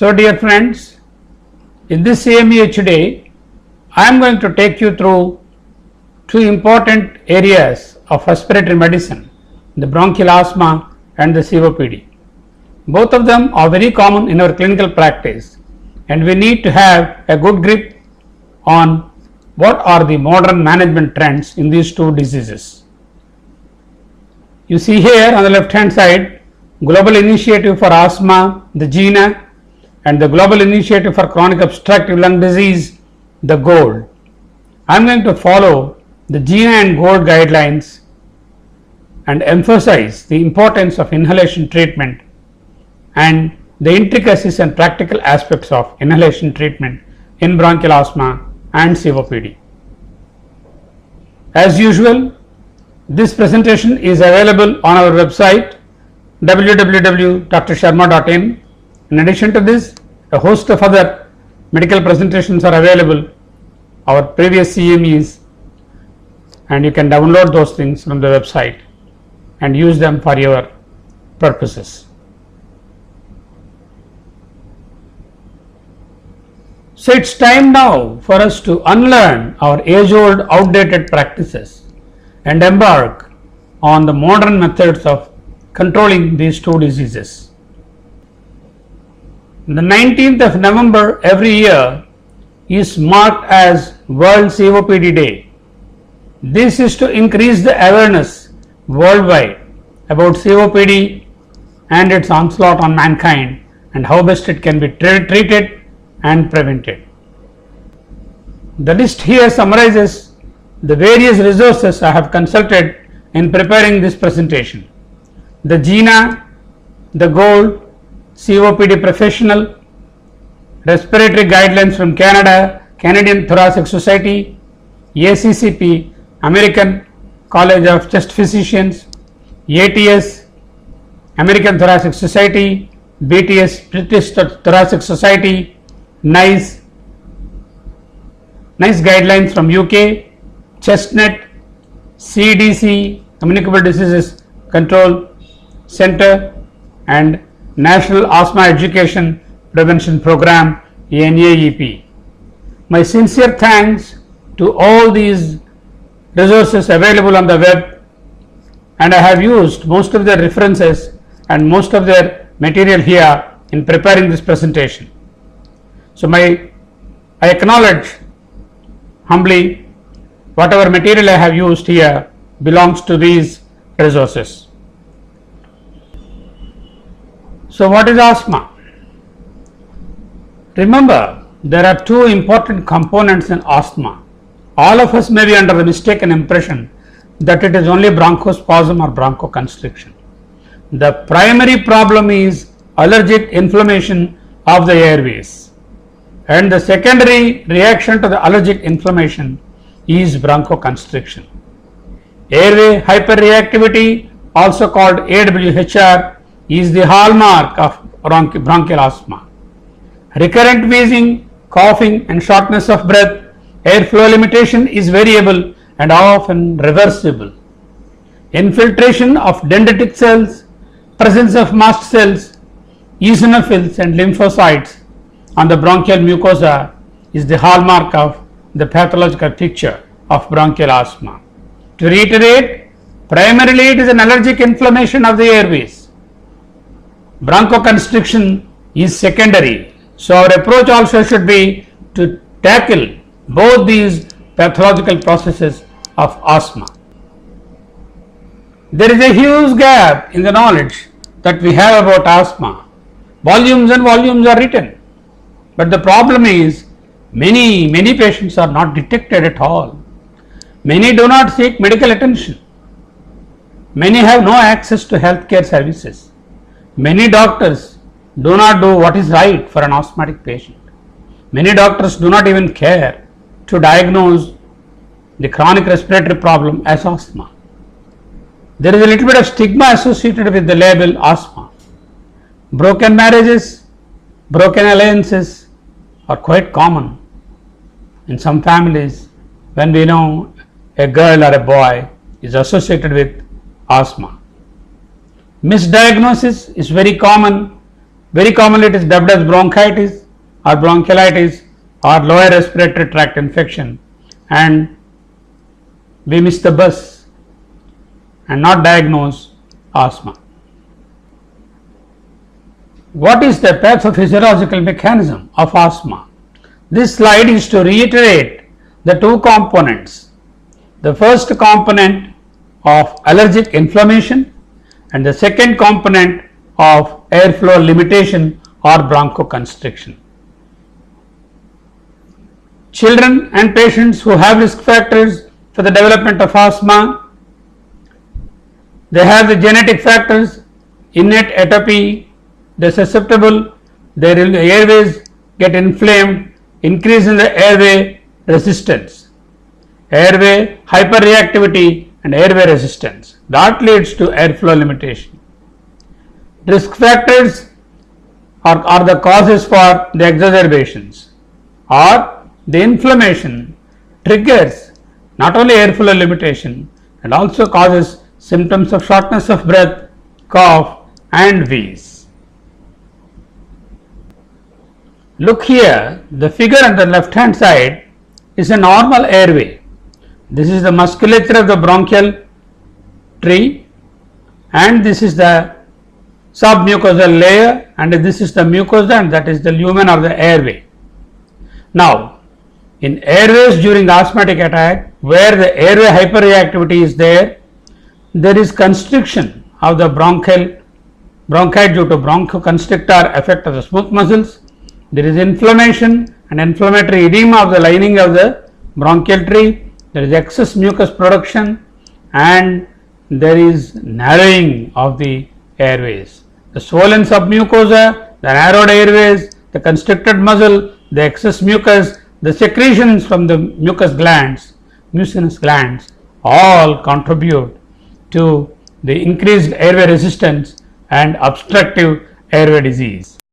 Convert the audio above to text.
So dear friends, in this CMEHD, I am going to take you through two important areas of respiratory medicine, the bronchial asthma and the COPD. Both of them are very common in our clinical practice, and we need to have a good grip on what are the modern management trends in these two diseases. You see here on the left hand side, Global Initiative for Asthma, the GINA, and the Global Initiative for Chronic Obstructive Lung Disease, the GOLD. I am going to follow the GINA and GOLD guidelines and emphasize the importance of inhalation treatment and the intricacies and practical aspects of inhalation treatment in bronchial asthma and COPD. As usual, this presentation is available on our website www.drsharma.in. In addition to this, a host of other medical presentations are available, our previous CMEs, and you can download those things from the website and use them for your purposes. So it's time now for us to unlearn our age-old outdated practices and embark on the modern methods of controlling these two diseases. The 19th of November every year is marked as World COPD Day. This is to increase the awareness worldwide about COPD and its onslaught on mankind and how best it can be treated and prevented. The list here summarizes the various resources I have consulted in preparing this presentation. The GINA, the GOLD, COPD Professional, Respiratory Guidelines from Canada, Canadian Thoracic Society, ACCP, American College of Chest Physicians, ATS, American Thoracic Society, BTS, British Thoracic Society, NICE Guidelines from UK, ChestNet, CDC, Communicable Diseases Control Center, and National Asthma Education Prevention Program, NAEP. My sincere thanks to all these resources available on the web, and I have used most of their references and most of their material here in preparing this presentation. So I acknowledge humbly whatever material I have used here belongs to these resources. So what is asthma? Remember, there are two important components in asthma. All of us may be under the mistaken impression that it is only bronchospasm or bronchoconstriction. The primary problem is allergic inflammation of the airways, and the secondary reaction to the allergic inflammation is bronchoconstriction. Airway hyperreactivity, also called AWHR, is the hallmark of bronchial asthma. Recurrent wheezing, coughing and shortness of breath, airflow limitation is variable and often reversible. Infiltration of dendritic cells, presence of mast cells, eosinophils and lymphocytes on the bronchial mucosa is the hallmark of the pathological picture of bronchial asthma. To reiterate, primarily it is an allergic inflammation of the airways. Bronchoconstriction is secondary. So our approach also should be to tackle both these pathological processes of asthma. There is a huge gap in the knowledge that we have about asthma. Volumes and volumes are written, but the problem is many patients are not detected at all. Many do not seek medical attention. Many have no access to healthcare services. Many doctors do not do what is right for an asthmatic patient. Many doctors do not even care to diagnose the chronic respiratory problem as asthma. There is a little bit of stigma associated with the label asthma. Broken marriages, broken alliances are quite common in some families when we know a girl or a boy is associated with asthma. Misdiagnosis is very common Very commonly it is dubbed as bronchitis or bronchiolitis or lower respiratory tract infection, and we miss the bus and not diagnose asthma. What is the pathophysiological mechanism of asthma? This slide is to reiterate the two components. The first component of allergic inflammation and the second component of airflow limitation or bronchoconstriction. Children and patients who have risk factors for the development of asthma, they have the genetic factors, innate atopy, they are susceptible, their airways get inflamed, increase in the airway resistance, airway hyperreactivity and airway resistance. That leads to airflow limitation. Risk factors are the causes for the exacerbations, or the inflammation triggers not only airflow limitation and also causes symptoms of shortness of breath, cough and wheeze. Look here, the figure on the left hand side is a normal airway. This is the musculature of the bronchial tree, and this is the submucosal layer, and this is the mucosa, and that is the lumen or the airway. Now, in airways during the asthmatic attack, where the airway hyperreactivity is there is constriction of the bronchi due to bronchoconstrictor effect of the smooth muscles. There is inflammation and inflammatory edema of the lining of the bronchial tree. There is excess mucus production and there is narrowing of the airways. The swollen submucosa, the narrowed airways, the constricted muscle, the excess mucus, the secretions from the mucous glands, mucinous glands, all contribute to the increased airway resistance and obstructive airway disease.